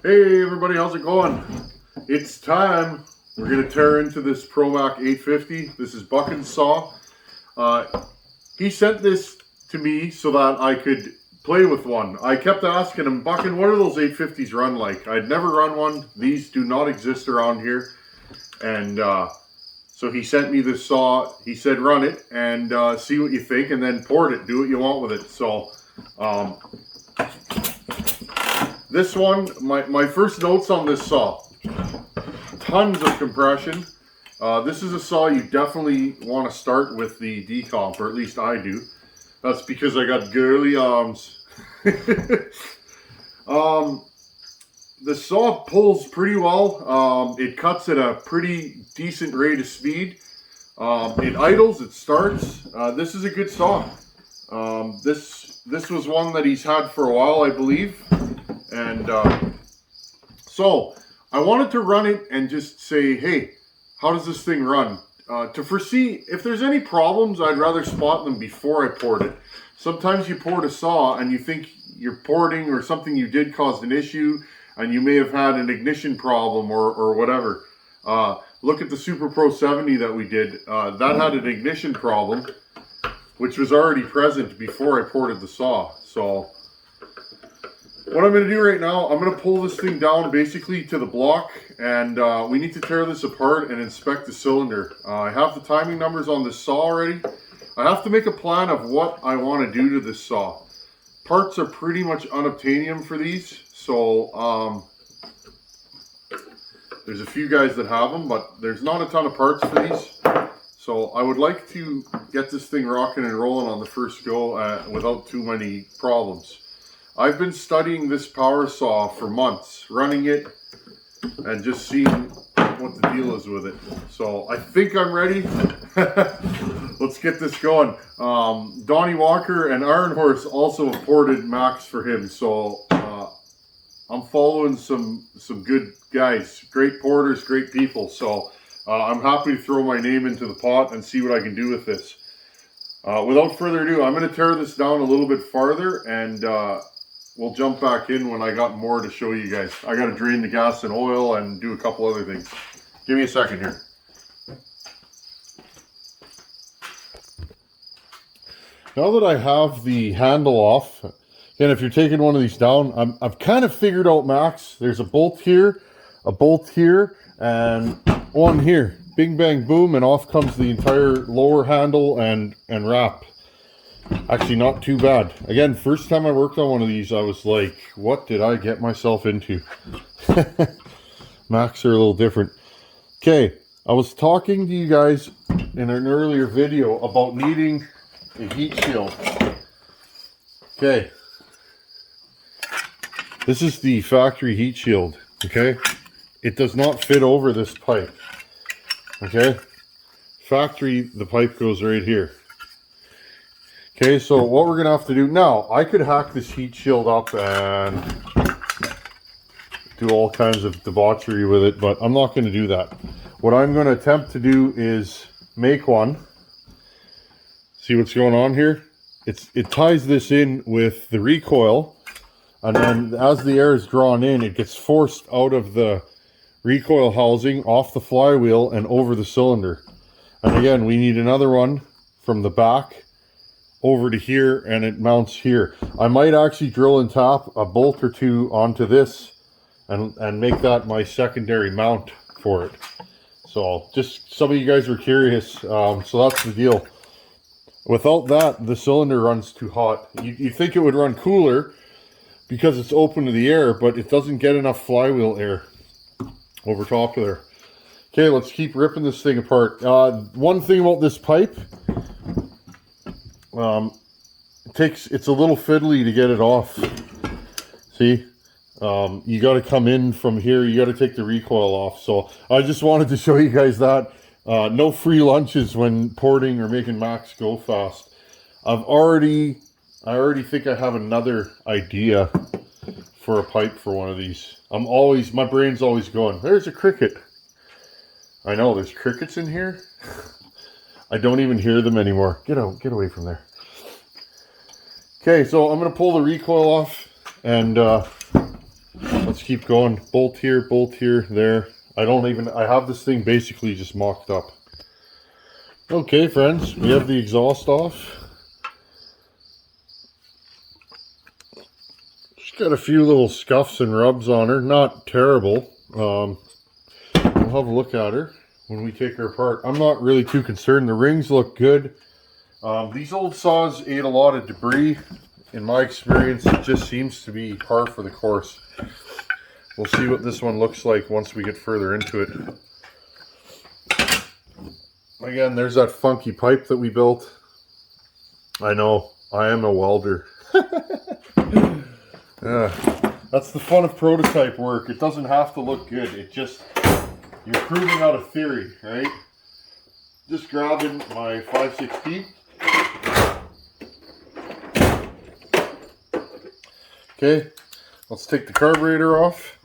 Hey everybody, how's it going? It's time. We're going to tear into this ProMac 850. This is Buckin's saw. He sent this to me so that I could play with one. I kept asking him, Buckin, what do those 850s run like? I'd never run one. These do not exist around here. And so he sent me this saw. He said run it and see what you think, and then port it. Do what you want with it. So this one, my first notes on this saw, tons of compression. This is a saw you definitely want to start with the decomp, or at least I do. That's because I got girly arms. The saw pulls pretty well. It cuts at a pretty decent rate of speed. It idles, it starts. This is a good saw. This was one that he's had for a while, I believe. And so I wanted to run it and just say, hey, how does this thing run? To foresee if there's any problems, I'd rather spot them before I port it. Sometimes you port a saw and you think you're porting or something you did caused an issue, and you may have had an ignition problem or whatever. Look at the Super Pro 70 that we did. That had an ignition problem, which was already present before I ported the saw. So what I'm going to do right now, I'm going to pull this thing down basically to the block, and we need to tear this apart and inspect the cylinder. I have the timing numbers on this saw already. I have to make a plan of what I want to do to this saw. Parts are pretty much unobtainium for these, so there's a few guys that have them, but there's not a ton of parts for these. So I would like to get this thing rocking and rolling on the first go without too many problems. I've been studying this power saw for months, running it and just seeing what the deal is with it. So I think I'm ready. Let's get this going. Donnie Walker and Iron Horse also ported Max for him. So I'm following some good guys, great porters, great people. So I'm happy to throw my name into the pot and see what I can do with this. Without further ado, I'm going to tear this down a little bit farther, and we'll jump back in when I got more to show you guys. I got to drain the gas and oil and do a couple other things. Give me a second here. Now that I have the handle off, and if you're taking one of these down, I've kind of figured out Max. There's a bolt here, and one here. Bing, bang, boom, and off comes the entire lower handle and wrap. Actually, not too bad. Again, first time I worked on one of these, I was like, what did I get myself into? Macs are a little different. Okay, I was talking to you guys in an earlier video about needing a heat shield. Okay. This is the factory heat shield, okay? It does not fit over this pipe, okay? Factory, the pipe goes right here. Okay, so what we're gonna have to do now, I could hack this heat shield up and do all kinds of debauchery with it, but I'm not gonna do that. What I'm gonna attempt to do is make one. See what's going on here? It ties this in with the recoil, and then as the air is drawn in, it gets forced out of the recoil housing, off the flywheel, and over the cylinder. And again, we need another one from the back over to here, and it mounts here. I might actually drill and tap a bolt or two onto this and make that my secondary mount for it. So just some of you guys were curious, so that's the deal. Without that, the cylinder runs too hot. You think it would run cooler because it's open to the air, but it doesn't get enough flywheel air over top of there. Okay, let's keep ripping this thing apart. One thing about this pipe, it's a little fiddly to get it off. See, you got to come in from here. You got to take the recoil off. So I just wanted to show you guys that. No free lunches when porting or making Max go fast. I already think I have another idea for a pipe for one of these. My brain's always going, there's a cricket. I know, there's crickets in here. I don't even hear them anymore. Get away from there. Okay, so I'm going to pull the recoil off, and let let's keep going. Bolt here, there. I have this thing basically just mocked up. Okay, friends, we have the exhaust off. She's got a few little scuffs and rubs on her, not terrible. We'll have a look at her when we take her apart. I'm not really too concerned. The rings look good. These old saws ate a lot of debris. In my experience, it just seems to be par for the course. We'll see what this one looks like once we get further into it. Again, there's that funky pipe that we built. I know, I am a welder. That's the fun of prototype work. It doesn't have to look good. It just, you're proving out a theory, right? Just grabbing my 5/16. Okay, let's take the carburetor off.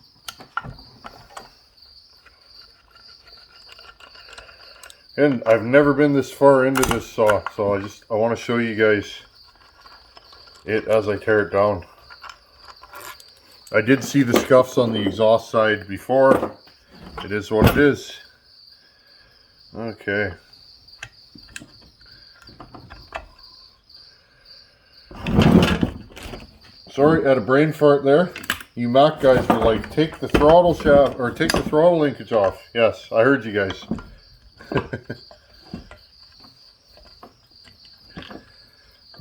And I've never been this far into this saw, so I want to show you guys it as I tear it down. I did see the scuffs on the exhaust side before. It is what it is. Okay. Sorry, I had a brain fart there. You Mac guys were like, take the throttle shaft, or take the throttle linkage off. Yes, I heard you guys.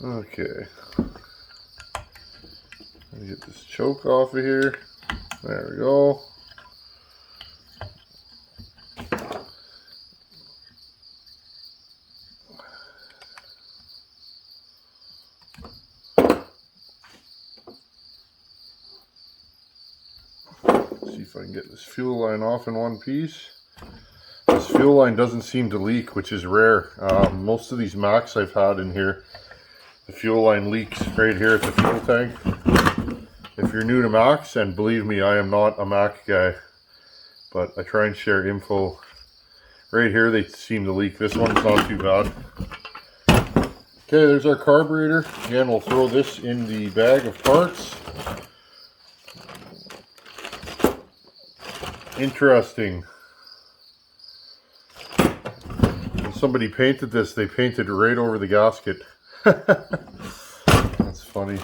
Okay. Let me get this choke off of here. There we go. See if I can get this fuel line off in one piece. This fuel line doesn't seem to leak, which is rare. Most of these Macs I've had in here, the fuel line leaks right here at the fuel tank. If you're new to Macs, and believe me, I am not a Mac guy, but I try and share info. Right here they seem to leak. This one's not too bad. Okay, there's our carburetor. Again, we'll throw this in the bag of parts. Interesting. When somebody painted this, they painted right over the gasket. That's funny.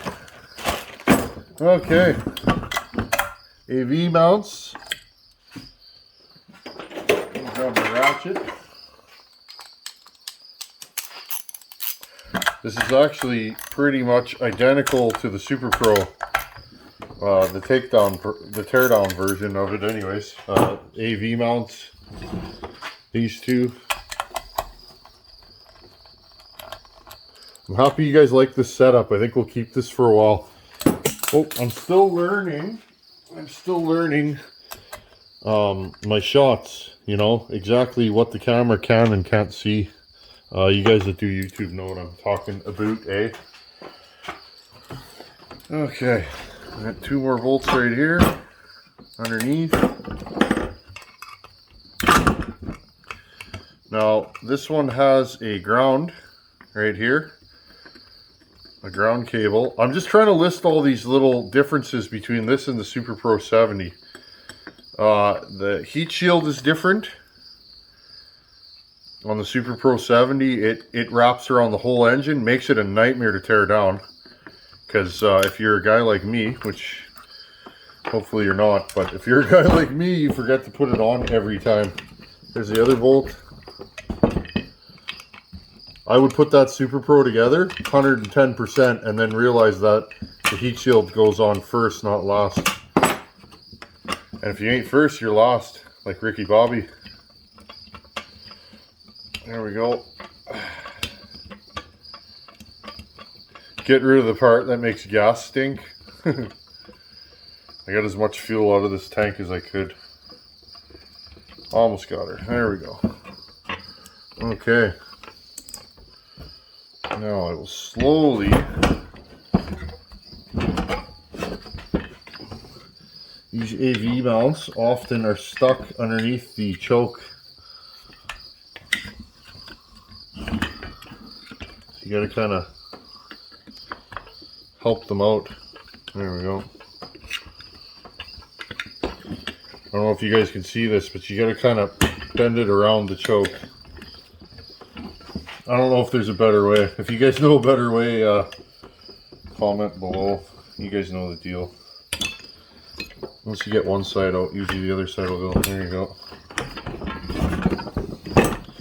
Okay. AV mounts. Grab the ratchet. This is actually pretty much identical to the Super Pro. The teardown version of it anyways. AV mounts. These two. I'm happy you guys like this setup. I think we'll keep this for a while. Oh, I'm still learning my shots, you know, exactly what the camera can and can't see. You guys that do YouTube know what I'm talking about, eh? Okay, I got 2 more bolts right here underneath. Now this one has a ground right here, a ground cable. I'm just trying to list all these little differences between this and the Super Pro 70. The heat shield is different. On the Super Pro 70, it wraps around the whole engine, makes it a nightmare to tear down. Because if you're a guy like me, which hopefully you're not, but if you're a guy like me, you forget to put it on every time. There's the other bolt. I would put that Super Pro together, 110%, and then realize that the heat shield goes on first, not last. And if you ain't first, you're lost, like Ricky Bobby. There we go. Get rid of the part that makes gas stink. I got as much fuel out of this tank as I could. Almost got her. There we go. Okay. Now I will slowly these AV mounts often are stuck underneath the choke. So you gotta kind of help them out. There we go. I don't know if you guys can see this, but you got to kind of bend it around the choke. I don't know if there's a better way. If you guys know a better way, comment below. You guys know the deal. Once you get one side out, usually the other side will go. There you go.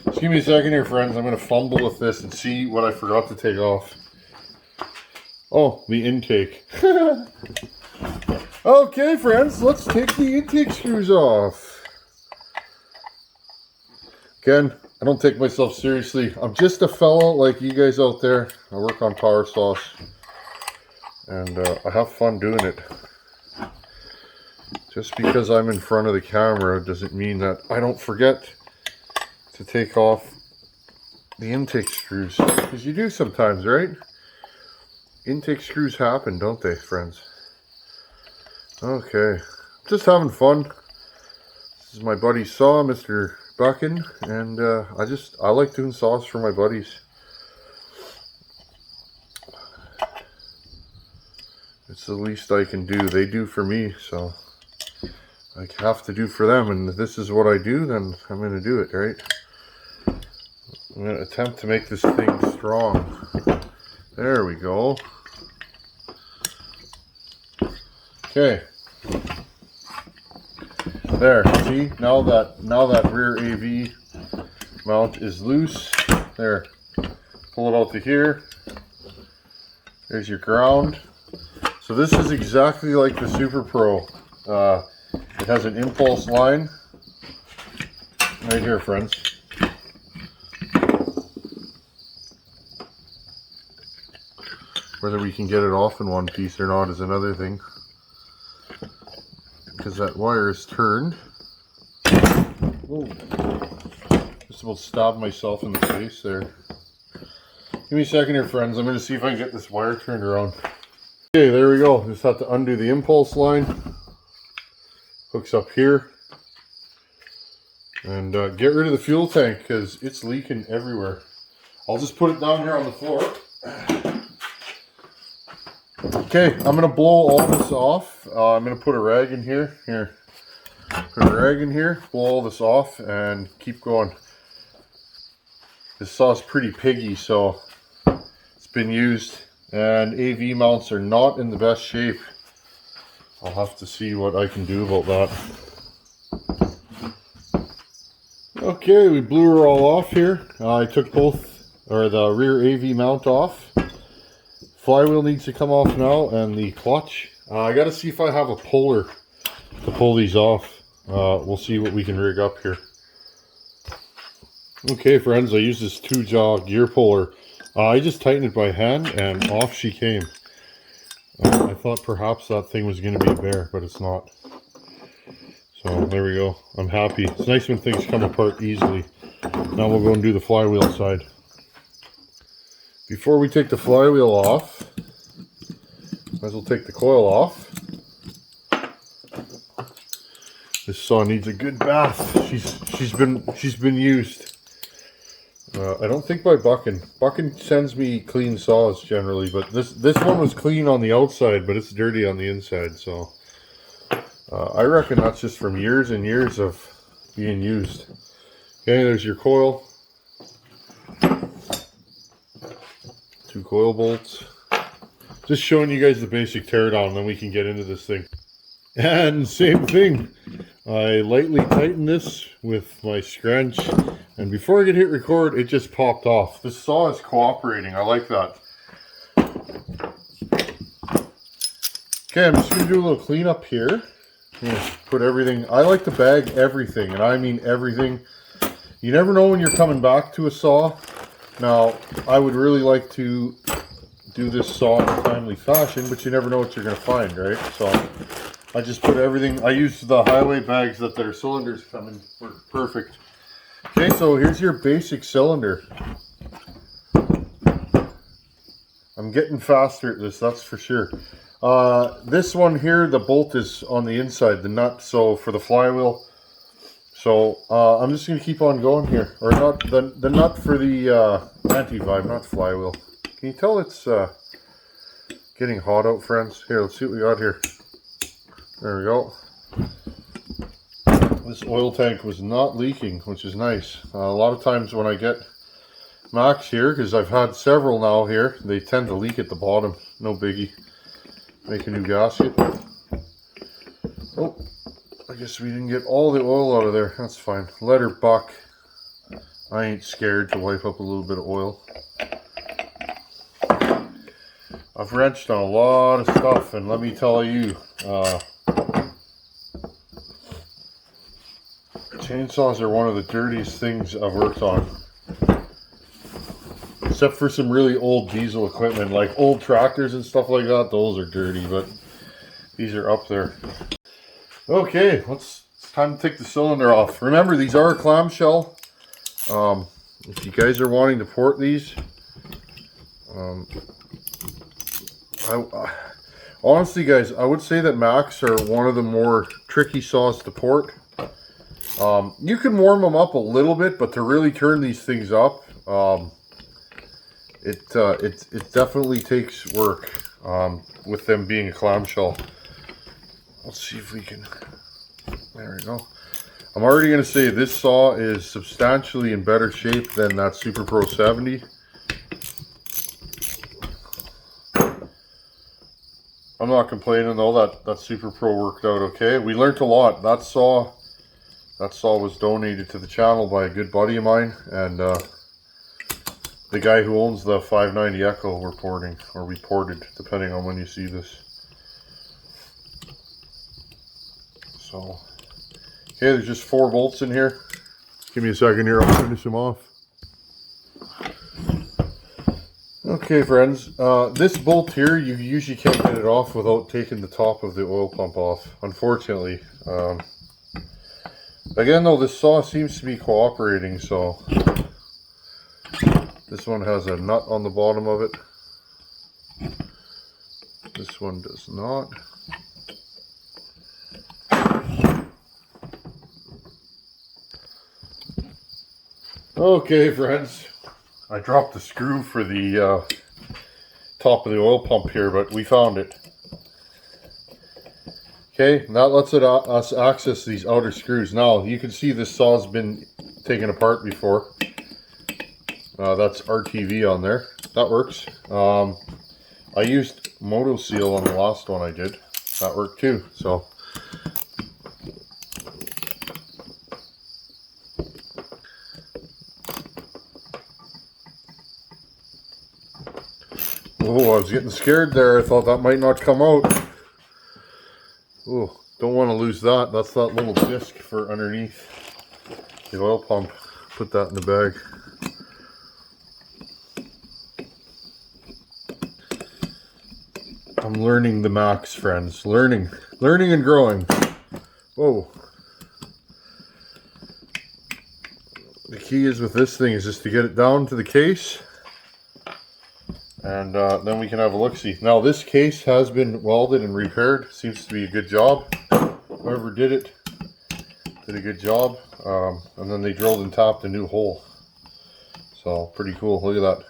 Just give me a second here, friends. I'm going to fumble with this and see what I forgot to take off. Oh, the intake. Okay, friends, let's take the intake screws off. Again, I don't take myself seriously. I'm just a fellow like you guys out there. I work on power saws, and I have fun doing it. Just because I'm in front of the camera doesn't mean that I don't forget to take off the intake screws, because you do sometimes, right? Intake screws happen, don't they, friends? Okay, just having fun. This is my buddy's saw, Mr. Buckin, and I like doing saws for my buddies. It's the least I can do. They do for me, so I have to do for them, and if this is what I do, then I'm going to do it, right? I'm going to attempt to make this thing strong. There we go. Okay. There, see, now that rear AV mount is loose. There, pull it out to here. There's your ground. So this is exactly like the Super Pro. It has an impulse line right here, friends. Whether we can get it off in one piece or not is another thing, because that wire is turned. Whoa. Just about stabbed myself in the face there. Give me a second here, friends. I'm going to see if I can get this wire turned around. Okay, there we go. Just have to undo the impulse line. Hooks up here. And get rid of the fuel tank, because it's leaking everywhere. I'll just put it down here on the floor. Okay, I'm going to blow all this off. I'm going to put a rag in here. Here. Put a rag in here, blow all this off, and keep going. This saw's pretty piggy, so it's been used. And AV mounts are not in the best shape. I'll have to see what I can do about that. Okay, we blew her all off here. I took the rear AV mount off. Flywheel needs to come off now, and the clutch. I got to see if I have a puller to pull these off. We'll see what we can rig up here. Okay, friends, I used this 2-jaw gear puller. I just tightened it by hand, and off she came. I thought perhaps that thing was going to be a bear, but it's not. So there we go. I'm happy. It's nice when things come apart easily. Now we'll go and do the flywheel side. Before we take the flywheel off, might as well take the coil off. This saw needs a good bath. She's been used. I don't think by Buckin. Buckin sends me clean saws generally, but this one was clean on the outside, but it's dirty on the inside. So I reckon that's just from years and years of being used. Okay, there's your coil. 2 coil bolts. Just showing you guys the basic teardown, then we can get into this thing. And same thing. I lightly tighten this with my scrunch, and before I could hit record, it just popped off. This saw is cooperating. I like that. Okay, I'm just going to do a little cleanup here. Put everything. I like to bag everything, and I mean everything. You never know when you're coming back to a saw. Now, I would really like to do this saw in a timely fashion, but you never know what you're going to find, right? So I just put everything. I use the highway bags that their cylinders come in. Work perfect. Okay, so here's your basic cylinder. I'm getting faster at this, that's for sure. This one here, the bolt is on the inside, the nut, so for the flywheel. So I'm just going to keep on going here. Or not, the nut for the anti-vibe, not flywheel. Can you tell it's getting hot out, friends? Here, let's see what we got here. There we go. this oil tank was not leaking, which is nice. A lot of times when I get Max here, because I've had several now here, they tend to leak at the bottom. No biggie. Make a new gasket. Oh, I guess we didn't get all the oil out of there. That's fine. Let her buck. I ain't scared to wipe up a little bit of oil. I've wrenched on a lot of stuff, and let me tell you, chainsaws are one of the dirtiest things I've worked on. Except for some really old diesel equipment, like old tractors and stuff like that, those are dirty, but these are up there. Okay, it's time to take the cylinder off. Remember, these are a clamshell. If you guys are wanting to port these, honestly guys, I would say that Max are one of the more tricky saws to port. You can warm them up a little bit, but to really turn these things up, it definitely takes work with them being a clamshell. Let's see if we can, there we go. I'm already going to say this saw is substantially in better shape than that Super Pro 70. I'm not complaining though, that Super Pro worked out okay. We learned a lot. That saw was donated to the channel by a good buddy of mine, and the guy who owns the 590 Echo we're porting, or we ported, depending on when you see this. So, okay, there's just 4 bolts in here. Give me a second here, I'll finish them off. Okay friends, this bolt here, you usually can't get it off without taking the top of the oil pump off, unfortunately. Again though, this saw seems to be cooperating, so this one has a nut on the bottom of it. This one does not. Okay friends, I dropped the screw for the top of the oil pump here, but we found it. Okay, that lets us access these outer screws. Now you can see this saw's been taken apart before. That's RTV on there. That works. I used Moto Seal on the last one I did. That worked too. So oh, I was getting scared there. I thought that might not come out. Oh, don't want to lose that. That's that little disc for underneath the oil pump. Put that in the bag. I'm learning the Max, friends. Learning and growing. Whoa. The key is with this thing is just to get it down to the case. And then we can have a look-see. Now this case has been welded and repaired. Seems to be a good job. Whoever did it did a good job. And then they drilled and tapped a new hole. So pretty cool. Look at that.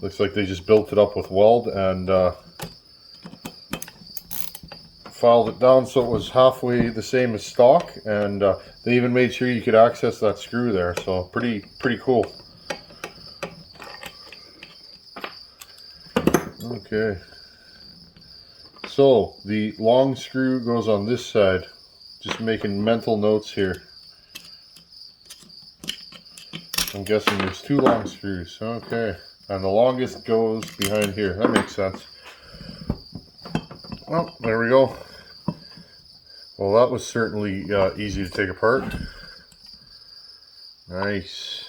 Looks like they just built it up with weld and filed it down so it was halfway the same as stock. And they even made sure you could access that screw there. So pretty cool. Okay, so the long screw goes on this side. Just making mental notes here. I'm guessing there's 2 long screws. Okay, and the longest goes behind here. That makes sense. Well, there we go. Well, that was certainly easy to take apart. Nice.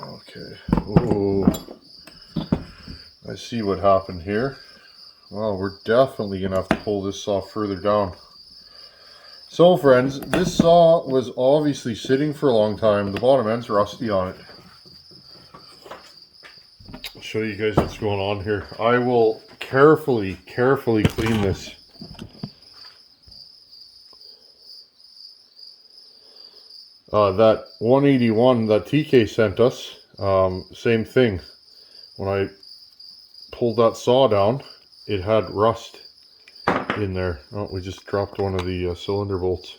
Okay. Ooh. I see what happened here. Well, we're definitely going to have to pull this saw further down. So friends, this saw was obviously sitting for a long time. The bottom end's rusty on it. I'll show you guys what's going on here. I will carefully clean this. That 181 that TK sent us, same thing. When I pulled that saw down, it had rust in there. Oh, we just dropped one of the cylinder bolts.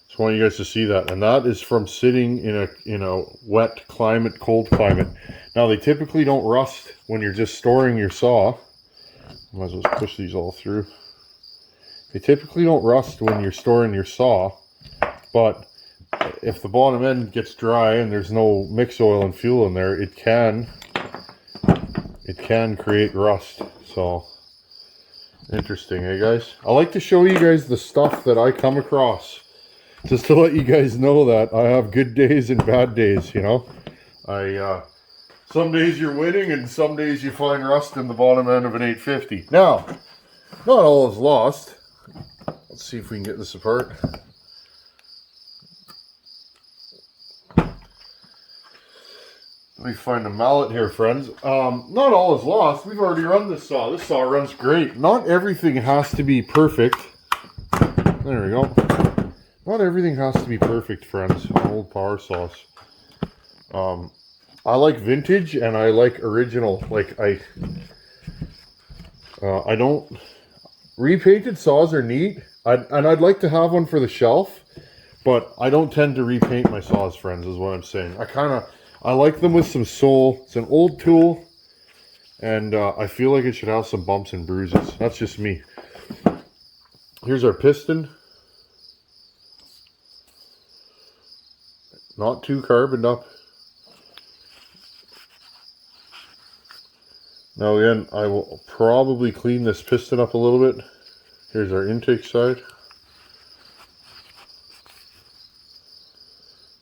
Just want you guys to see that. And that is from sitting in a wet climate, cold climate. Now, they typically don't rust when you're just storing your saw. Might as well push these all through. They typically don't rust when you're storing your saw, but if the bottom end gets dry and there's no mix oil and fuel in there, it can create rust. So interesting, eh guys? I like to show you guys the stuff that I come across, just to let you guys know that I have good days and bad days, you know. Some days you're winning and some days you find rust in the bottom end of an 850. Now, not all is lost. Let's see if we can get this apart. Let me find a mallet here, friends. Not all is lost. We've already run this saw. This saw runs great. Not everything has to be perfect. There we go. Not everything has to be perfect, friends, on old power saws. I like vintage and I like original. Like I don't... Repainted saws are neat. I'd like to have one for the shelf, but I don't tend to repaint my saws, friends, is what I'm saying. I like them with some soul. It's an old tool, and I feel like it should have some bumps and bruises. That's just me. Here's our piston. Not too carboned up. Now again, I will probably clean this piston up a little bit. Here's our intake side.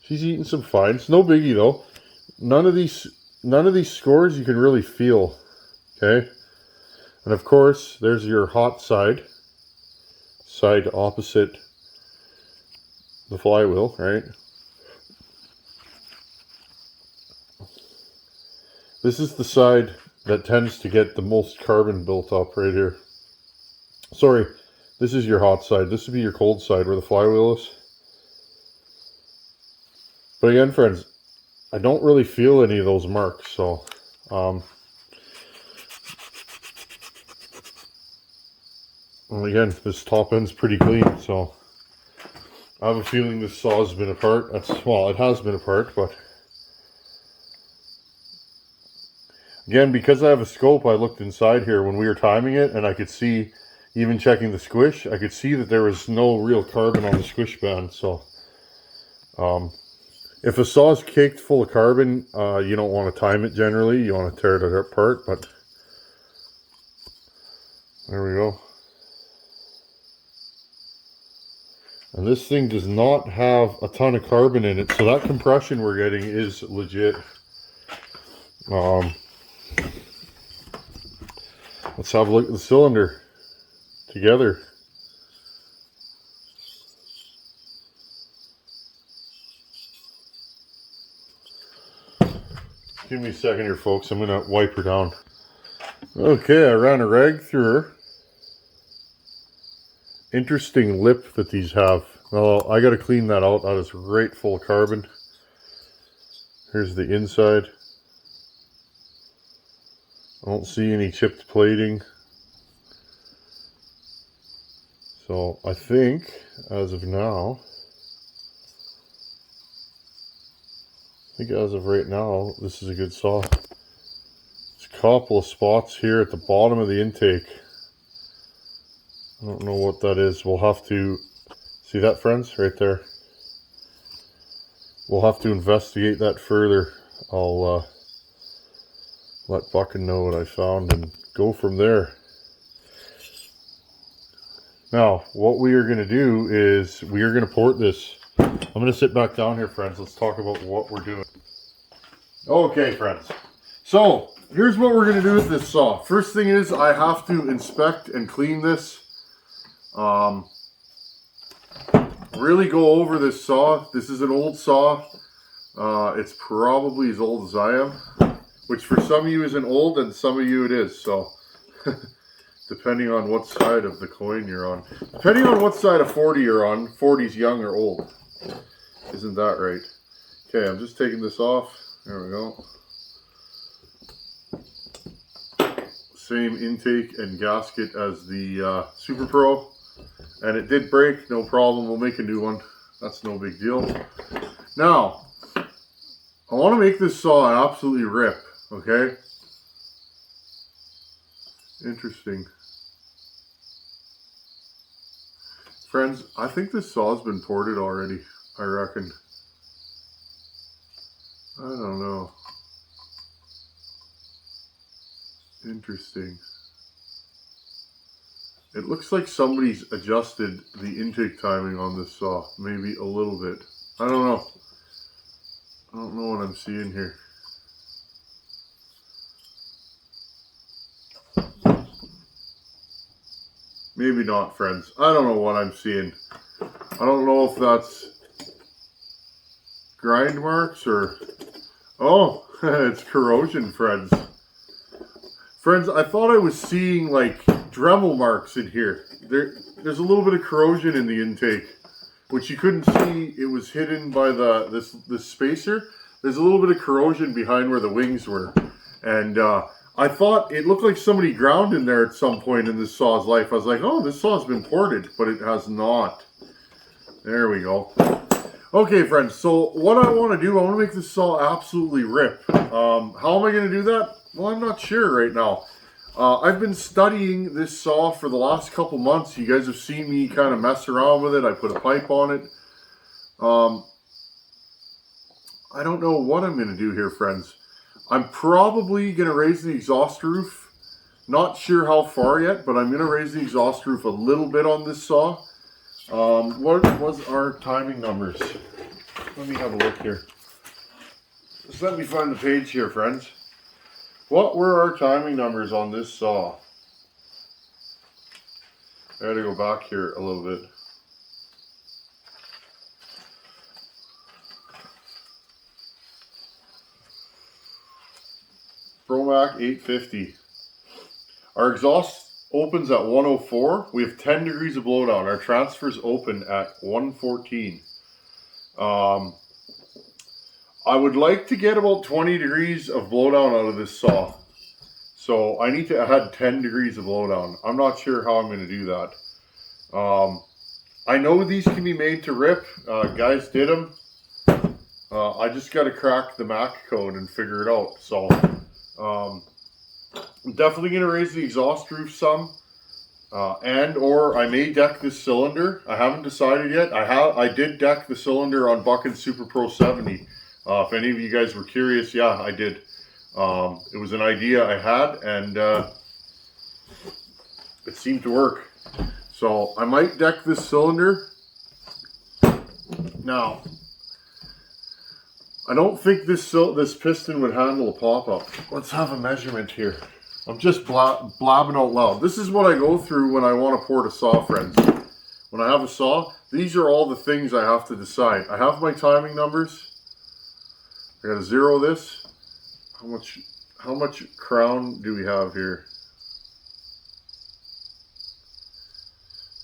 She's eating some fines. No biggie though. None of these scores you can really feel. Okay? And of course, there's your hot side. Side opposite the flywheel, right? This is the side that tends to get the most carbon built up right here. Sorry, this is your hot side. This would be your cold side where the flywheel is. But again, friends, I don't really feel any of those marks, so and again, this top end's pretty clean, so I have a feeling this saw has been apart. Well, it has been apart, but again, because I have a scope, I looked inside here when we were timing it, and I could see, even checking the squish, I could see that there was no real carbon on the squish band. So if a saw is caked full of carbon, you don't want to time it generally. You want to tear it apart, but there we go. And this thing does not have a ton of carbon in it, so that compression we're getting is legit. Let's have a look at the cylinder together. Give me a second here, folks. I'm going to wipe her down. Okay, I ran a rag through her. Interesting lip that these have. Well, I got to clean that out. That is right full of carbon. Here's the inside. I don't see any chipped plating. So I think, as of now, as of right now, this is a good saw. There's a couple of spots here at the bottom of the intake. I don't know what that is. We'll have to see that, friends, right there. We'll have to investigate that further. I'll let Buckin know what I found and go from there. Now, what we are going to do is we are going to port this. I'm going to sit back down here, friends. Let's talk about what we're doing. Okay, friends. So, here's what we're going to do with this saw. First thing is I have to inspect and clean this. Really go over this saw. This is an old saw. It's probably as old as I am, which for some of you isn't old and some of you it is. So, depending on what side of the coin you're on. Depending on what side of 40 you're on, 40's young or old. Isn't that right? Okay, I'm just taking this off. There we go. same intake and gasket as the Super Pro, and it did break, no problem, we'll make a new one, that's no big deal. Now, I want to make this saw absolutely rip, okay? Interesting. Friends, I think this saw's been ported already, I reckon. I don't know. Interesting. It looks like somebody's adjusted the intake timing on this saw, maybe a little bit. I don't know. I don't know what I'm seeing here. Maybe not, friends. I don't know what I'm seeing. I don't know if that's grind marks or... Oh, it's corrosion, friends. Friends, I thought I was seeing like Dremel marks in here. There's a little bit of corrosion in the intake, which you couldn't see. It was hidden by this spacer. There's a little bit of corrosion behind where the wings were. And I thought it looked like somebody ground in there at some point in this saw's life. I was like, oh, this saw's been ported, but it has not. There we go. Okay, friends, so what I want to do, I want to make this saw absolutely rip. How am I going to do that? Well, I'm not sure right now. I've been studying this saw for the last couple months. You guys have seen me kind of mess around with it. I put a pipe on it. I don't know what I'm going to do here, friends. I'm probably going to raise the exhaust roof. Not sure how far yet, but I'm going to raise the exhaust roof a little bit on this saw. What was our timing numbers? Let me have a look here. Just let me find the page here, friends. What were our timing numbers on this saw? I gotta go back here a little bit. Promac 850. Our exhaust opens at 104. We have 10 degrees of blowdown. Our transfers open at 114. I would like to get about 20 degrees of blowdown out of this saw. So I need to add 10 degrees of blowdown. I'm not sure how I'm going to do that. I know these can be made to rip. Guys did them. I just got to crack the MAC code and figure it out. So I'm definitely going to raise the exhaust roof some. Or I may deck this cylinder. I haven't decided yet. I did deck the cylinder on Buckin Super Pro 70. If any of you guys were curious, yeah, I did. It was an idea I had, and it seemed to work. So I might deck this cylinder. Now, I don't think this piston would handle a pop-up. Let's have a measurement here. I'm just blabbing out loud. This is what I go through when I want to port a saw, friends. When I have a saw, these are all the things I have to decide. I have my timing numbers. I gotta zero this. How much crown do we have here?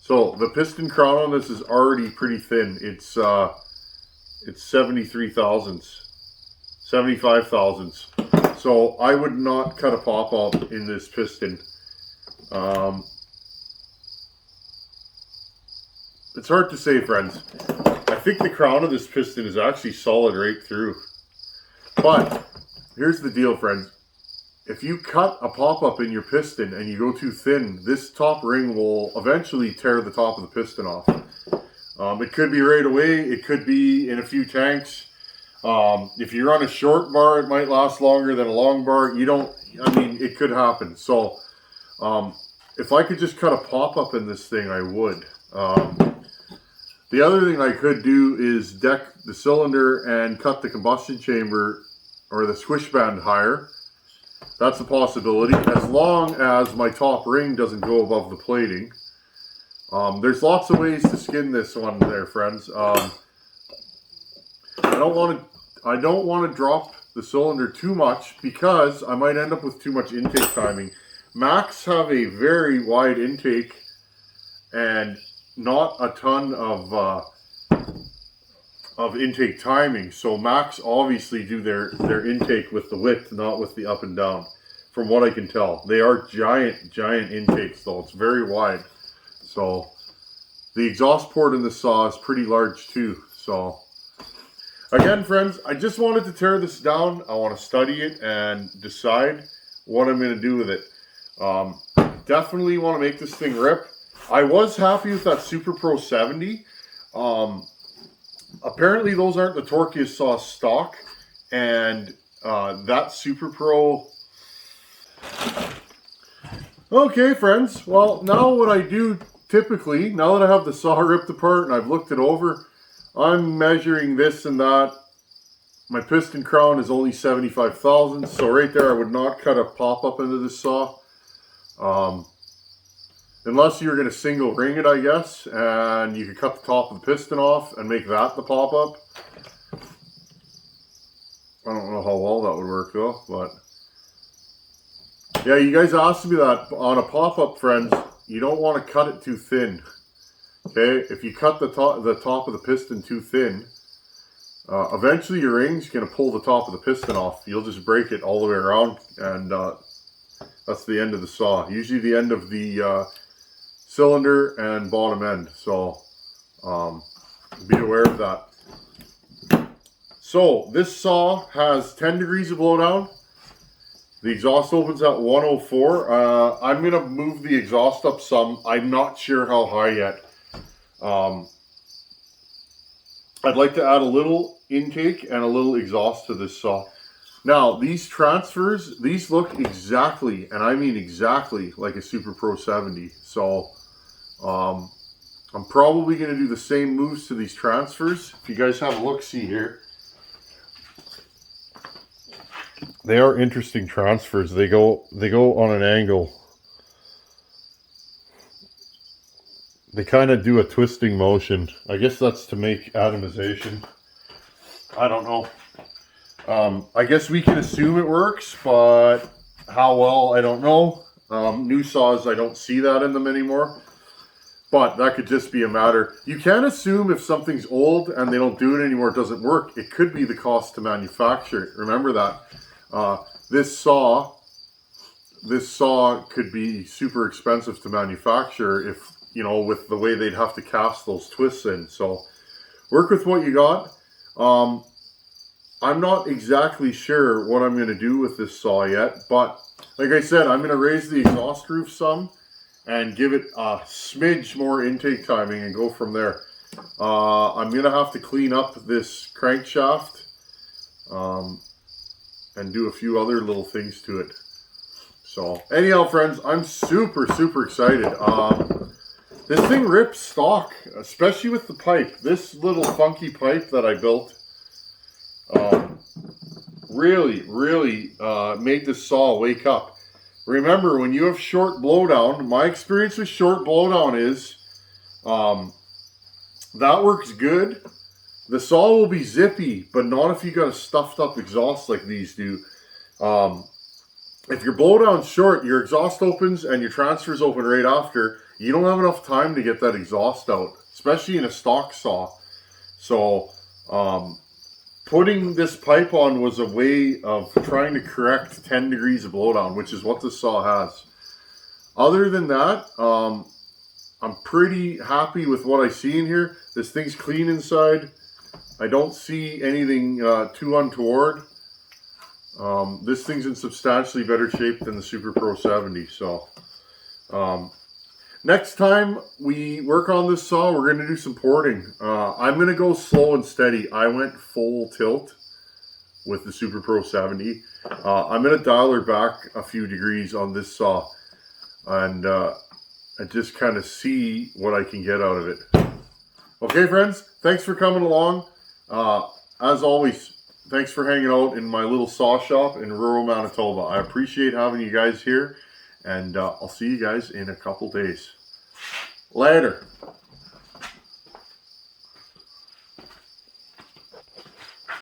So the piston crown on this is already pretty thin. It's 73 thousandths, 75 thousandths. So I would not cut a pop-up in this piston. It's hard to say, friends. I think the crown of this piston is actually solid right through. But here's the deal, friends. If you cut a pop-up in your piston and you go too thin, this top ring will eventually tear the top of the piston off. It could be right away. It could be in a few tanks. If you run a short bar, it might last longer than a long bar. It could happen. So if I could just cut a pop-up in this thing, I would. The other thing I could do is deck the cylinder and cut the combustion chamber or the squish band higher. That's a possibility, as long as my top ring doesn't go above the plating. There's lots of ways to skin this one there, friends. I don't want to drop the cylinder too much because I might end up with too much intake timing. Macs have a very wide intake and not a ton of intake timing. So Macs obviously do their intake with the width, not with the up and down. from what I can tell. They are giant intakes though. It's very wide. So the exhaust port in the saw is pretty large too. So again, friends, I just wanted to tear this down. I want to study it and decide what I'm going to do with it. Definitely want to make this thing rip. I was happy with that Super Pro 70. Apparently those aren't the torqueous saw stock, and that Super Pro. Okay, friends, well, now what I do typically, now that I have the saw ripped apart and I've looked it over, I'm measuring this and that. My piston crown is only 75 thousandths, so right there I would not cut a pop-up into this saw. Unless you're going to single ring it, I guess, and you could cut the top of the piston off and make that the pop-up. I don't know how well that would work though, but yeah, you guys asked me that on a pop-up, friends. You don't want to cut it too thin. Okay, if you cut the top of the piston too thin, eventually your ring's going to pull the top of the piston off. You'll just break it all the way around, and that's the end of the saw. Usually the end of the cylinder and bottom end. So be aware of that. So this saw has 10 degrees of blowdown. The exhaust opens at 104. I'm going to move the exhaust up some. I'm not sure how high yet. I'd like to add a little intake and a little exhaust to this saw. Now, these transfers, these look exactly, and I mean exactly, like a Super Pro 70. So, I'm probably going to do the same moves to these transfers. If you guys have a look-see here. They are interesting transfers. They go on an angle. They kind of do a twisting motion. I guess that's to make atomization. I don't know. I guess we can assume it works, but how well, I don't know. New saws, I don't see that in them anymore. But that could just be a matter. You can assume if something's old and they don't do it anymore, it doesn't work. It could be the cost to manufacture it. Remember that. This saw could be super expensive to manufacture if, you know, with the way they'd have to cast those twists in. So work with what you got. I'm not exactly sure what I'm going to do with this saw yet, but like I said, I'm going to raise the exhaust roof some and give it a smidge more intake timing and go from there. I'm going to have to clean up this crankshaft and do a few other little things to it. So anyhow, friends, I'm super excited. This thing rips stock, especially with the pipe. This little funky pipe that I built really made this saw wake up. Remember, when you have short blowdown, my experience with short blowdown is that works good. The saw will be zippy, but not if you got a stuffed up exhaust like these do. If your blowdown's short, your exhaust opens and your transfers open right after. You don't have enough time to get that exhaust out, especially in a stock saw. So putting this pipe on was a way of trying to correct 10 degrees of blowdown, which is what this saw has. Other than that, I'm pretty happy with what I see in here. This thing's clean inside. I don't see anything too untoward. This thing's in substantially better shape than the Super Pro 70. So next time we work on this saw, we're going to do some porting. I'm going to go slow and steady. I went full tilt with the Super Pro 70. I'm going to dial her back a few degrees on this saw and just kind of see what I can get out of it. Okay, friends, thanks for coming along. As always, thanks for hanging out in my little saw shop in rural Manitoba. I appreciate having you guys here, and I'll see you guys in a couple days. Later.